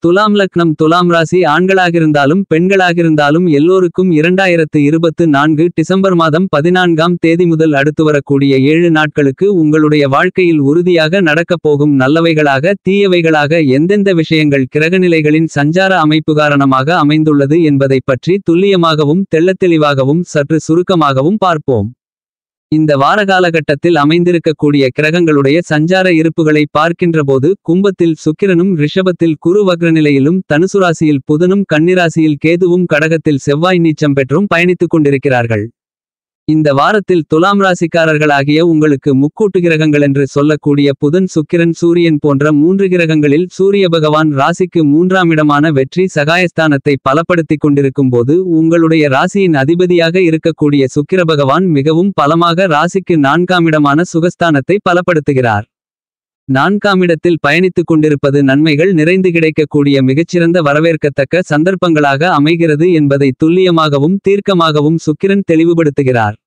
துலாம் லக்னம் துலாம் ராசி ஆண்களாகிருந்தாலும் பெண்களாகிருந்தாலும் எல்லோருக்கும் 2024 டிசம்பர் மாதம் 14ஆம் தேதி முதல் அடுத்து வரக்கூடிய 7 நாட்களுக்கு உங்களுடைய வாழ்க்கையில் உறுதியாக நடக்கப் போகும் நல்லவைகளாக தீயவைகளாக எந்தெந்த விஷயங்கள் கிரகநிலைகளின் சஞ்சார அமைப்பு காரணமாக அமைந்துள்ளது என்பதைப் பற்றி துல்லியமாகவும் தெள்ளத்தெளிவாகவும் சற்று சுருக்கமாகவும் பார்ப்போம். இந்த வாரகாலகட்டத்தில் அமைந்திருக்கக்கூடிய கிரகங்களுடைய சஞ்சார இருப்புகளை பார்க்கின்றபோது கும்பத்தில் சுக்கிரனும் ரிஷபத்தில் குரு வக்ரநிலையிலும் தனுசுராசியில் புதனும் கன்னிராசியில் கேதுவும் கடகத்தில் செவ்வாய் நீச்சம் பெற்றும் பயணித்துக் கொண்டிருக்கிறார்கள். இந்த வாரத்தில் துலாம் ராசிக்காரர்களாகிய உங்களுக்கு முக்கூட்டு கிரகங்களென்று சொல்லக்கூடிய புதன் சுக்கிரன் சூரியன் போன்ற 3 கிரகங்களில் சூரிய பகவான் ராசிக்கு 3ஆம் இடமான வெற்றி சகாயஸ்தானத்தை பலப்படுத்திக் கொண்டிருக்கும் போது உங்களுடைய ராசியின் அதிபதியாக இருக்கக்கூடிய சுக்கிர பகவான் மிகவும் பலமாக ராசிக்கு 4ஆம் இடமான சுகஸ்தானத்தை பலப்படுத்துகிறார். 4ஆம் இடத்தில் பயணித்துக் கொண்டிருப்பது நன்மைகள் நிறைந்து கிடைக்கக்கூடிய மிகச்சிறந்த வரவேற்கத்தக்க சந்தர்ப்பங்களாக அமைகிறது என்பதை துல்லியமாகவும் தீர்க்கமாகவும் சுக்கிரன் தெளிவுபடுத்துகிறார்.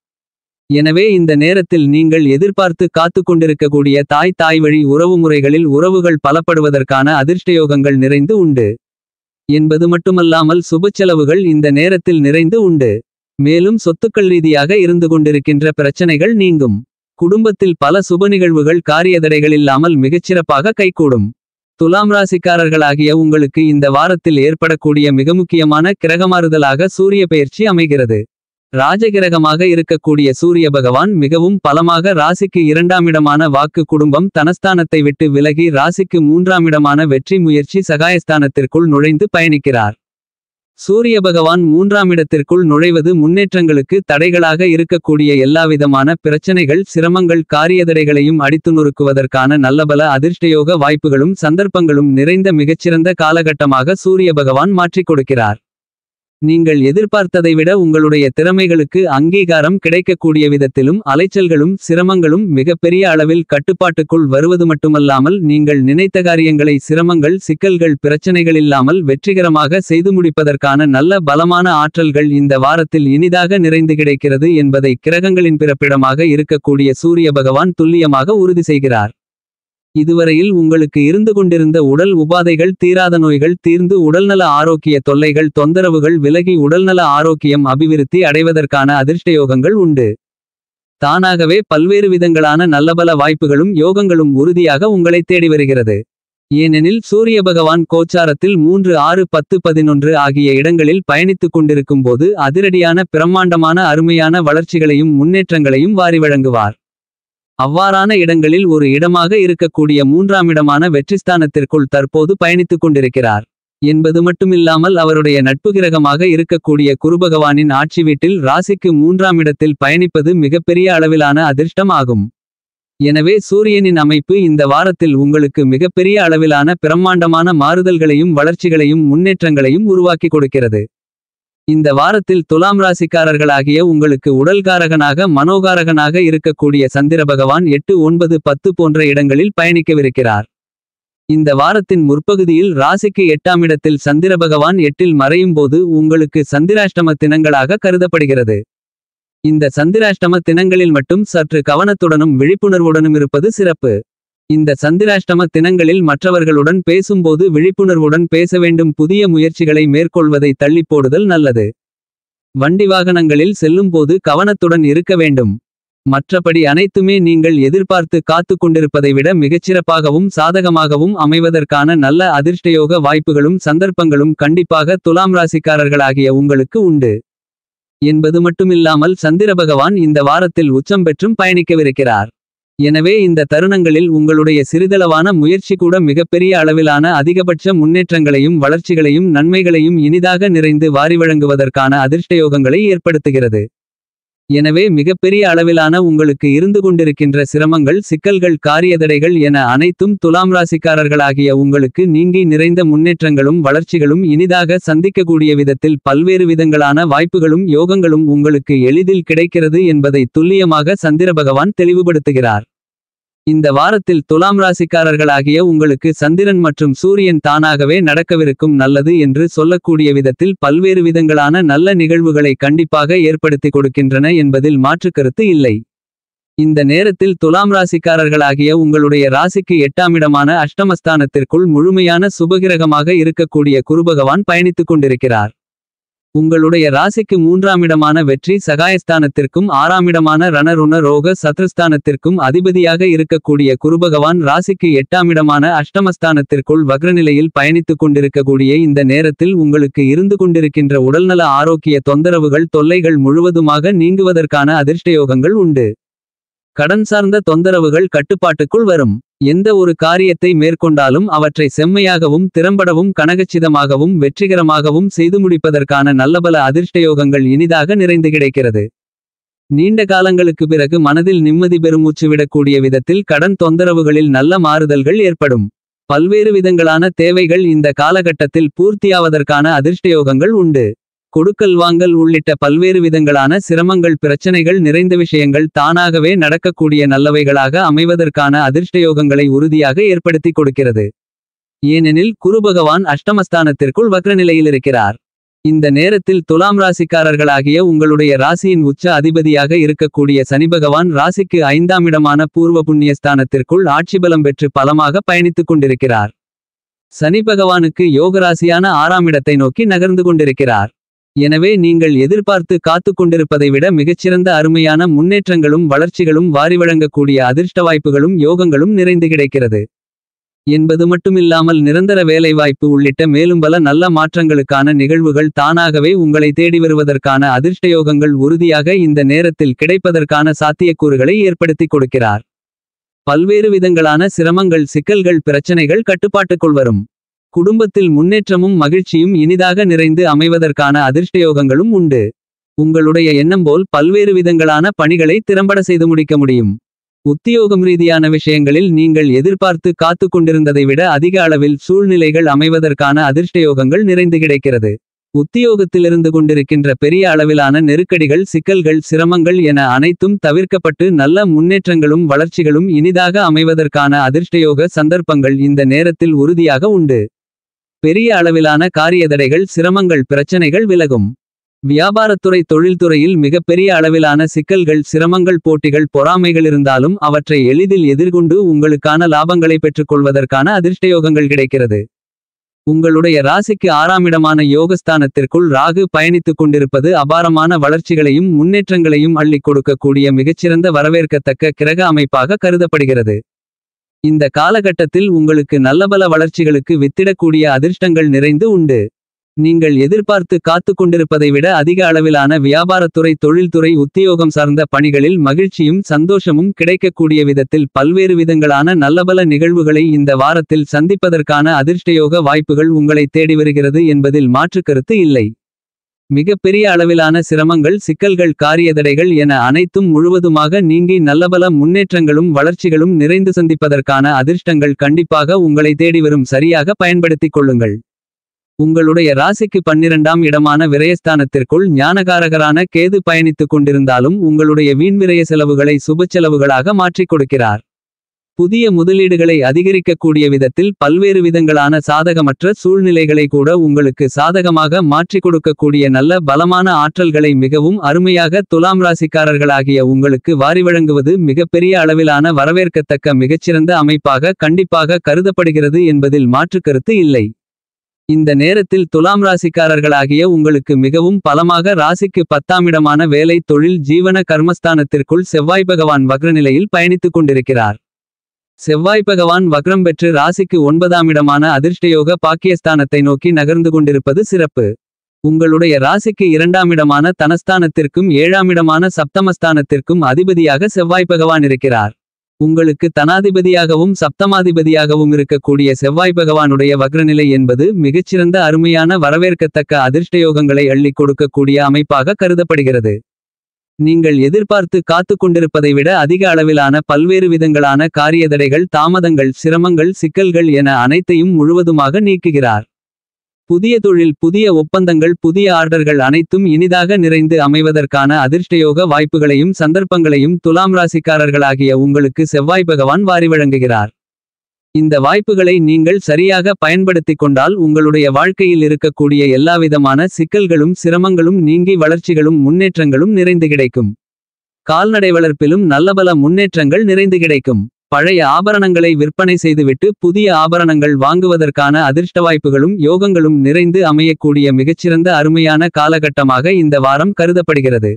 எனவே இந்த நேரத்தில் நீங்கள் எதிர்பார்த்து காத்து கொண்டிருக்கக்கூடிய தாய் வழி உறவுமுறைகளில் உறவுகள் பலப்படுவதற்கான அதிர்ஷ்டயோகங்கள் நிறைந்து உண்டு என்பது மட்டுமல்லாமல் சுபச்செலவுகள் இந்த நேரத்தில் நிறைந்து உண்டு. மேலும் சொத்துக்கள் ரீதியாக இருந்து கொண்டிருக்கின்ற பிரச்சனைகள் நீங்கும். குடும்பத்தில் பல சுப நிகழ்வுகள் காரியதடைகளில்லாமல் மிகச்சிறப்பாக கைகூடும். துலாம் ராசிக்காரர்களாகிய உங்களுக்கு இந்த வாரத்தில் ஏற்படக்கூடிய மிக முக்கியமான கிரகமாறுதலாக சூரிய பெயர்ச்சி அமைகிறது. ராஜகிரகமாக இருக்கக்கூடிய சூரிய பகவான் மிகவும் பலமாக ராசிக்கு 2ஆம் இடமான வாக்கு குடும்பம் தனஸ்தானத்தை விட்டு விலகி ராசிக்கு 3ஆம் இடமான வெற்றி முயற்சி சகாயஸ்தானத்திற்குள் நுழைந்து பயணிக்கிறார். சூரிய பகவான் 3ஆம் இடத்திற்குள் நுழைவது முன்னேற்றங்களுக்கு தடைகளாக இருக்கக்கூடிய எல்லாவிதமான பிரச்சனைகள் சிரமங்கள் காரியதடைகளையும் அடித்து நொறுக்குவதற்கான நல்லபல அதிர்ஷ்டயோக வாய்ப்புகளும் சந்தர்ப்பங்களும் நிறைந்த மிகச்சிறந்த காலகட்டமாக சூரிய பகவான் மாற்றிக் கொடுக்கிறார். நீங்கள் எதிர்பார்த்ததை விட உங்களுடைய திறமைகளுக்கு அங்கீகாரம் கிடைக்கக்கூடிய விதத்திலும் அலைச்சல்களும் சிரமங்களும் மிகப்பெரிய அளவில் கட்டுப்பாட்டுக்குள் வருவது மட்டுமல்லாமல் நீங்கள் நினைத்த காரியங்களை சிரமங்கள் சிக்கல்கள் பிரச்சனைகளில்லாமல் வெற்றிகரமாக செய்து முடிப்பதற்கான நல்ல பலமான ஆற்றல்கள் இந்த வாரத்தில் இனிதாக நிறைந்து கிடைக்கிறது என்பதை கிரகங்களின் பிறப்பிடமாக இருக்கக்கூடிய சூரிய பகவான் துல்லியமாக உறுதி செய்கிறார். இதுவரையில் உங்களுக்கு இருந்து கொண்டிருந்த உடல் உபாதைகள் தீராத நோய்கள் தீர்ந்து உடல்நல ஆரோக்கிய தொல்லைகள் தொந்தரவுகள் விலகி உடல்நல ஆரோக்கியம் அபிவிருத்தி அடைவதற்கான அதிர்ஷ்டயோகங்கள் உண்டு. தானாகவே பல்வேறு விதங்களான நல்லபல வாய்ப்புகளும் யோகங்களும் உறுதியாக உங்களை தேடி வருகிறது. ஏனெனில் சூரிய பகவான் கோச்சாரத்தில் 3 6 10 11 ஆகிய இடங்களில் பயணித்துக் கொண்டிருக்கும் போது அதிரடியான பிரம்மாண்டமான அருமையான வளர்ச்சிகளையும் முன்னேற்றங்களையும் வாரி வழங்குவார். அவ்வாறான இடங்களில் ஒரு இடமாக இருக்கக்கூடிய 3ஆம் இடமான வெற்றிஸ்தானத்திற்குள் தற்போது பயணித்துக் கொண்டிருக்கிறார் என்பது மட்டுமில்லாமல் அவருடைய நட்பு கிரகமாக இருக்கக்கூடிய குருபகவானின் ஆட்சி வீட்டில் ராசிக்கு 3ஆம் இடத்தில் பயணிப்பது மிகப்பெரிய அளவிலான அதிர்ஷ்டம் ஆகும். எனவே சூரியனின் அமைப்பு இந்த வாரத்தில் உங்களுக்கு மிகப்பெரிய அளவிலான பிரம்மாண்டமான மாறுதல்களையும் வளர்ச்சிகளையும் முன்னேற்றங்களையும் உருவாக்கி கொடுக்கிறது. இந்த வாரத்தில் துலாம் ராசிக்காரர்களாகிய உங்களுக்கு உடல்காரகனாக மனோகாரகனாக இருக்கக்கூடிய சந்திர பகவான் 8 9 10 போன்ற இடங்களில் பயணிக்கவிருக்கிறார். இந்த வாரத்தின் முற்பகுதியில் ராசிக்கு 8ஆம் இடத்தில் சந்திர பகவான் 8இல் மறையும் போது உங்களுக்கு சந்திராஷ்டம தினங்களாக கருதப்படுகிறது. இந்த சந்திராஷ்டம தினங்களில் மட்டும் சற்று கவனத்துடனும் விழிப்புணர்வுடனும் இருப்பது சிறப்பு. இந்த சந்திராஷ்டம தினங்களில் மற்றவர்களுடன் பேசும்போது விழிப்புணர்வுடன் பேச வேண்டும். புதிய முயற்சிகளை மேற்கொள்வதை தள்ளி போடுதல் நல்லது. வண்டி வாகனங்களில் செல்லும்போது கவனத்துடன் இருக்க வேண்டும். மற்றபடி அனைத்துமே நீங்கள் எதிர்பார்த்து காத்து கொண்டிருப்பதை விட மிகச்சிறப்பாகவும் சாதகமாகவும் அமைவதற்கான நல்ல அதிர்ஷ்டயோக வாய்ப்புகளும் சந்தர்ப்பங்களும் கண்டிப்பாக துலாம் ராசிக்காரர்களாகிய உங்களுக்கு உண்டு என்பது மட்டுமில்லாமல் சந்திர பகவான் இந்த வாரத்தில் உச்சம் பெற்றும் பயணிக்கவிருக்கிறார். எனவே இந்த தருணங்களில் உங்களுடைய சிறிதளவான முயற்சி கூட மிகப்பெரிய அளவிலான அதிகபட்ச முன்னேற்றங்களையும் வளர்ச்சிகளையும் நன்மைகளையும் இனிதாக நிறைந்து வாரி வழங்குவதற்கான அதிர்ஷ்டயோகங்களை ஏற்படுத்துகிறது. எனவே மிகப்பெரிய அளவிலான உங்களுக்கு இருந்து கொண்டிருக்கின்ற சிரமங்கள் சிக்கல்கள் காரியதடைகள் என அனைத்தும் துலாம் ராசிக்காரர்களாகிய உங்களுக்கு நீங்கி நிறைந்த முன்னேற்றங்களும் வளர்ச்சிகளும் இனிதாக சந்திக்கக்கூடிய விதத்தில் பல்வேறு விதங்களான வாய்ப்புகளும் யோகங்களும் உங்களுக்கு எளிதில் கிடைக்கிறது என்பதை துல்லியமாக சந்திர பகவான் தெளிவுபடுத்துகிறார். இந்த வாரத்தில் துலாம் ராசிக்காரர்களாகிய உங்களுக்கு சந்திரன் மற்றும் சூரியன் தானாகவே நடக்கவிருக்கும் நல்லது என்று சொல்லக்கூடிய விதத்தில் பல்வேறு விதங்களான நல்ல நிகழ்வுகளை கண்டிப்பாக ஏற்படுத்தி கொடுக்கின்றன என்பதில் மாற்றுக்கருத்து இல்லை. இந்த நேரத்தில் துலாம் ராசிக்காரர்களாகிய உங்களுடைய ராசிக்கு 8ஆம் இடமான அஷ்டமஸ்தானத்திற்குள் முழுமையான சுபகிரகமாக இருக்கக்கூடிய குருபகவான் பயணித்துக் கொண்டிருக்கிறார். உங்களுடைய ராசிக்கு 3ஆம் இடமான வெற்றி சகாயஸ்தானத்திற்கும் 6ஆம் இடமான ரணருண ரோக சத்ருஸ்தானத்திற்கும் அதிபதியாக இருக்கக்கூடிய குருபகவான் ராசிக்கு 8ஆம் இடமான அஷ்டமஸ்தானத்திற்குள் வக்ரநிலையில் பயணித்துக் கொண்டிருக்கக்கூடிய இந்த நேரத்தில் உங்களுக்கு இருந்து கொண்டிருக்கின்ற உடல்நல ஆரோக்கிய தொந்தரவுகள் தொல்லைகள் முழுவதுமாக நீங்குவதற்கான அதிர்ஷ்டயோகங்கள் உண்டு. கடன் சார்ந்த தொந்தரவுகள் கட்டுப்பாட்டுக்குள் வரும். எந்த ஒரு காரியத்தை மேற்கொண்டாலும் அவற்றை செம்மையாகவும் திறம்படவும் கனகச்சிதமாகவும் வெற்றிகரமாகவும் செய்து முடிப்பதற்கான நல்லபல அதிர்ஷ்டயோகங்கள் இனிதாக நிறைந்து கிடைக்கிறது. நீண்ட காலங்களுக்கு பிறகு மனதில் நிம்மதி பெருமூச்சு விடக்கூடிய விதத்தில் கடன் தொந்தரவுகளில் நல்ல மாறுதல்கள் ஏற்படும். பல்வேறு விதங்களான தேவைகள் இந்த காலகட்டத்தில் பூர்த்தியாவதற்கான அதிர்ஷ்டயோகங்கள் உண்டு. கொடுக்கல் வாங்கல் உள்ளிட்ட பல்வேறு விதங்களான சிரமங்கள் பிரச்சனைகள் நிறைந்த விஷயங்கள் தானாகவே நடக்கக்கூடிய நல்லவைகளாக அமைவதற்கான அதிர்ஷ்டயோகங்களை உறுதியாக ஏற்படுத்தி கொடுக்கிறது. ஏனெனில் குருபகவான் அஷ்டமஸ்தானத்திற்குள் வக்ரநிலையில் இருக்கிறார். இந்த நேரத்தில் துலாம் ராசிக்காரர்களாகிய உங்களுடைய ராசியின் உச்ச அதிபதியாக இருக்கக்கூடிய சனிபகவான் ராசிக்கு 5ஆம் இடமான பூர்வ புண்ணியஸ்தானத்திற்குள் ஆட்சிபலம் பெற்று பலமாக பயணித்துக் கொண்டிருக்கிறார். சனி பகவானுக்கு யோகராசியான 6ஆம் இடத்தை நோக்கி நகர்ந்து கொண்டிருக்கிறார். எனவே நீங்கள் எதிர்பார்த்து காத்து கொண்டிருப்பதை விட மிகச்சிறந்த அருமையான முன்னேற்றங்களும் வளர்ச்சிகளும் வாரி வழங்கக்கூடிய அதிர்ஷ்ட வாய்ப்புகளும் யோகங்களும் நிறைந்து கிடைக்கிறது என்பது மட்டுமில்லாமல் நிரந்தர வேலைவாய்ப்பு உள்ளிட்ட மேலும் பல நல்ல மாற்றங்களுக்கான நிகழ்வுகள் தானாகவே உங்களை தேடி வருவதற்கான அதிர்ஷ்டயோகங்கள் உறுதியாக இந்த நேரத்தில் கிடைப்பதற்கான சாத்தியக்கூறுகளை ஏற்படுத்தி கொடுக்கிறார். பல்வேறு விதங்களான சிரமங்கள் சிக்கல்கள் பிரச்சனைகள் கட்டுப்பாட்டுக்குள் வரும். குடும்பத்தில் முன்னேற்றமும் மகிழ்ச்சியும் இனிதாக நிறைந்து அமைவதற்கான அதிர்ஷ்டயோகங்களும் உண்டு. உங்களுடைய எண்ணம் போல் பல்வேறு விதங்களான பணிகளை திறம்பட செய்து முடிக்க முடியும். உத்தியோகம் ரீதியான விஷயங்களில் நீங்கள் எதிர்பார்த்து காத்து கொண்டிருந்ததை விட அதிக அளவில் சூழ்நிலைகள் அமைவதற்கான அதிர்ஷ்டயோகங்கள் நிறைந்து கிடைக்கிறது. உத்தியோகத்திலிருந்து கொண்டிருக்கின்ற பெரிய அளவிலான நெருக்கடிகள் சிக்கல்கள் சிரமங்கள் என அனைத்தும் தவிர்க்கப்பட்டு நல்ல முன்னேற்றங்களும் வளர்ச்சிகளும் இனிதாக அமைவதற்கான அதிர்ஷ்டயோக சந்தர்ப்பங்கள் இந்த நேரத்தில் உறுதியாக உண்டு. பெரிய அளவிலான காரியதடைகள் சிரமங்கள் பிரச்சனைகள் விலகும். வியாபாரத்துறை தொழில்துறையில் மிகப்பெரிய அளவிலான சிக்கல்கள் சிரமங்கள் போட்டிகள் பொறாமைகள் இருந்தாலும் அவற்றை எளிதில் எதிர்கொண்டு உங்களுக்கான லாபங்களை பெற்றுக்கொள்வதற்கான அதிர்ஷ்டயோகங்கள் கிடைக்கிறது. உங்களுடைய ராசிக்கு 6ஆம் இடமான யோகஸ்தானத்திற்குள் ராகு பயணித்துக் கொண்டிருப்பது அபாரமான வளர்ச்சிகளையும் முன்னேற்றங்களையும் அள்ளிக் கொடுக்கக்கூடிய மிகச்சிறந்த வரவேற்கத்தக்க கிரக அமைப்பாக கருதப்படுகிறது. இந்த காலகட்டத்தில் உங்களுக்கு நல்லபல வளர்ச்சிகளுக்கு வித்திடக்கூடிய அதிர்ஷ்டங்கள் நிறைந்து உண்டு. நீங்கள் எதிர்பார்த்து காத்து கொண்டிருப்பதை விட அதிக அளவிலான வியாபாரத்துறை தொழில்துறை உத்தியோகம் சார்ந்த பணிகளில் மகிழ்ச்சியும் சந்தோஷமும் கிடைக்கக்கூடிய விதத்தில் பல்வேறு விதங்களான நல்லபல நிகழ்வுகளை இந்த வாரத்தில் சந்திப்பதற்கான அதிர்ஷ்டயோக வாய்ப்புகள் உங்களை தேடி வருகிறது என்பதில் மாற்று கருத்து இல்லை. மிகப்பெரிய அளவிலான சிரமங்கள் சிக்கல்கள் காரியதடைகள் என அனைத்தும் முழுவதுமாக நீங்கி நல்லபல முன்னேற்றங்களும் வளர்ச்சிகளும் நிறைந்து சந்திப்பதற்கான அதிர்ஷ்டங்கள் கண்டிப்பாக உங்களை தேடி வரும். சரியாக பயன்படுத்திக் கொள்ளுங்கள். உங்களுடைய ராசிக்கு 12ஆம் இடமான விரயஸ்தானத்திற்குள் ஞானகாரகரான கேது பயணித்துக் கொண்டிருந்தாலும் உங்களுடைய வீண்விரய செலவுகளை சுபச்செலவுகளாக மாற்றிக் கொடுக்கிறார். புதிய முதலீடுகளை அதிகரிக்கக்கூடிய விதத்தில் பல்வேறு விதங்களான சாதகமற்ற சூழ்நிலைகளை கூட உங்களுக்கு சாதகமாக மாற்றிக் கொடுக்கக்கூடிய நல்ல பலமான ஆற்றல்களை மிகவும் அருமையாக துலாம் ராசிக்காரர்களாகிய உங்களுக்கு வாரி வழங்குவது மிகப்பெரிய அளவிலான வரவேற்கத்தக்க மிகச்சிறந்த அமைப்பாக கண்டிப்பாக கருதப்படுகிறது என்பதில் மாற்று கருத்து இல்லை. இந்த நேரத்தில் துலாம் ராசிக்காரர்களாகிய உங்களுக்கு மிகவும் பலமாக ராசிக்கு 10ஆம் இடமான வேலை தொழில் ஜீவன கர்மஸ்தானத்திற்குள் செவ்வாய் பகவான் வக்ரநிலையில் பயணித்துக் கொண்டிருக்கிறார். செவ்வாய் பகவான் வக்ரம் பெற்று ராசிக்கு 9ஆம் இடமான அதிர்ஷ்டயோக பாக்கியஸ்தானத்தை நோக்கி நகர்ந்து கொண்டிருப்பது சிறப்பு. உங்களுடைய ராசிக்கு 2ஆம் இடமான தனஸ்தானத்திற்கும் 7ஆம் இடமான சப்தமஸ்தானத்திற்கும் அதிபதியாக செவ்வாய் பகவான் இருக்கிறார். உங்களுக்கு தனாதிபதியாகவும் சப்தமாதிபதியாகவும் இருக்கக்கூடிய செவ்வாய் பகவானுடைய வக்ரநிலை என்பது மிகச்சிறந்த அருமையான வரவேற்கத்தக்க அதிர்ஷ்டயோகங்களை அள்ளிக் கொடுக்கக்கூடிய அமைப்பாக கருதப்படுகிறது. நீங்கள் எதிர்பார்த்து காத்து கொண்டிருப்பதை விட அதிக அளவிலான பல்வேறு விதங்களான காரியதடைகள் தாமதங்கள் சிரமங்கள் சிக்கல்கள் என அனைத்தையும் முழுவதுமாக நீக்குகிறார். புதிய தொழில் புதிய ஒப்பந்தங்கள் புதிய ஆர்டர்கள் அனைத்தும் இனிதாக நிறைந்து அமைவதற்கான அதிர்ஷ்டயோக வாய்ப்புகளையும் சந்தர்ப்பங்களையும் துலாம் ராசிக்காரர்களாகிய உங்களுக்கு செவ்வாய் பகவான் வாரி வழங்குகிறார். இந்த வாய்ப்புகளை நீங்கள் சரியாக பயன்படுத்திக் கொண்டால் உங்களுடைய வாழ்க்கையில் இருக்கக்கூடிய எல்லாவிதமான சிக்கல்களும் சிரமங்களும் நீங்கி வளர்ச்சிகளும் முன்னேற்றங்களும் நிறைந்து கிடைக்கும். கால்நடை வளர்ப்பிலும் நல்லபல முன்னேற்றங்கள் நிறைந்து கிடைக்கும். பழைய ஆபரணங்களை விற்பனை செய்துவிட்டு புதிய ஆபரணங்கள் வாங்குவதற்கான அதிர்ஷ்ட வாய்ப்புகளும் யோகங்களும் நிறைந்து அமையக்கூடிய மிகச்சிறந்த அருமையான காலகட்டமாக இந்த வாரம் கருதப்படுகிறது.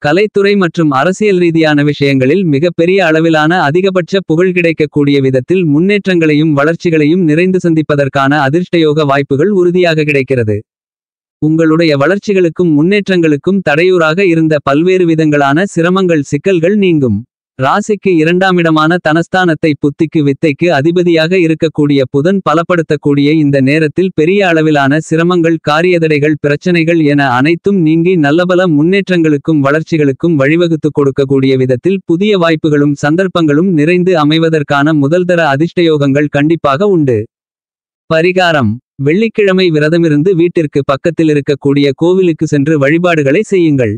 கலைத்துறை மற்றும் அரசியல் ரீதியான விஷயங்களில் மிகப்பெரிய அளவிலான அதிகபட்ச புகழ் கிடைக்கக்கூடிய விதத்தில் முன்னேற்றங்களையும் வளர்ச்சிகளையும் நிறைந்து சந்திப்பதற்கான அதிர்ஷ்டயோக வாய்ப்புகள் உறுதியாக கிடைக்கிறது. உங்களுடைய வளர்ச்சிகளுக்கும் முன்னேற்றங்களுக்கும் தடையூறாக இருந்த பல்வேறு விதங்களான சிரமங்கள் சிக்கல்கள் நீங்கும். ராசிக்கு இரண்டாமிடமான தனஸ்தானத்தை புத்திக்கு வித்தைக்கு அதிபதியாக இருக்கக்கூடிய புதன் பலப்படுத்தக்கூடிய இந்த நேரத்தில் பெரிய அளவிலான சிரமங்கள் காரியதடைகள் பிரச்சனைகள் என அனைத்தும் நீங்கி நல்லபல முன்னேற்றங்களுக்கும் வளர்ச்சிகளுக்கும் வழிவகுத்து கொடுக்கக்கூடிய விதத்தில் புதிய வாய்ப்புகளும் சந்தர்ப்பங்களும் நிறைந்து அமைவதற்கான முதல்தர அதிர்ஷ்டயோகங்கள் கண்டிப்பாக உண்டு. பரிகாரம்: வெள்ளிக்கிழமை விரதமிருந்து வீட்டிற்கு பக்கத்தில் இருக்கக்கூடிய கோவிலுக்கு சென்று வழிபாடுகளை செய்யுங்கள்.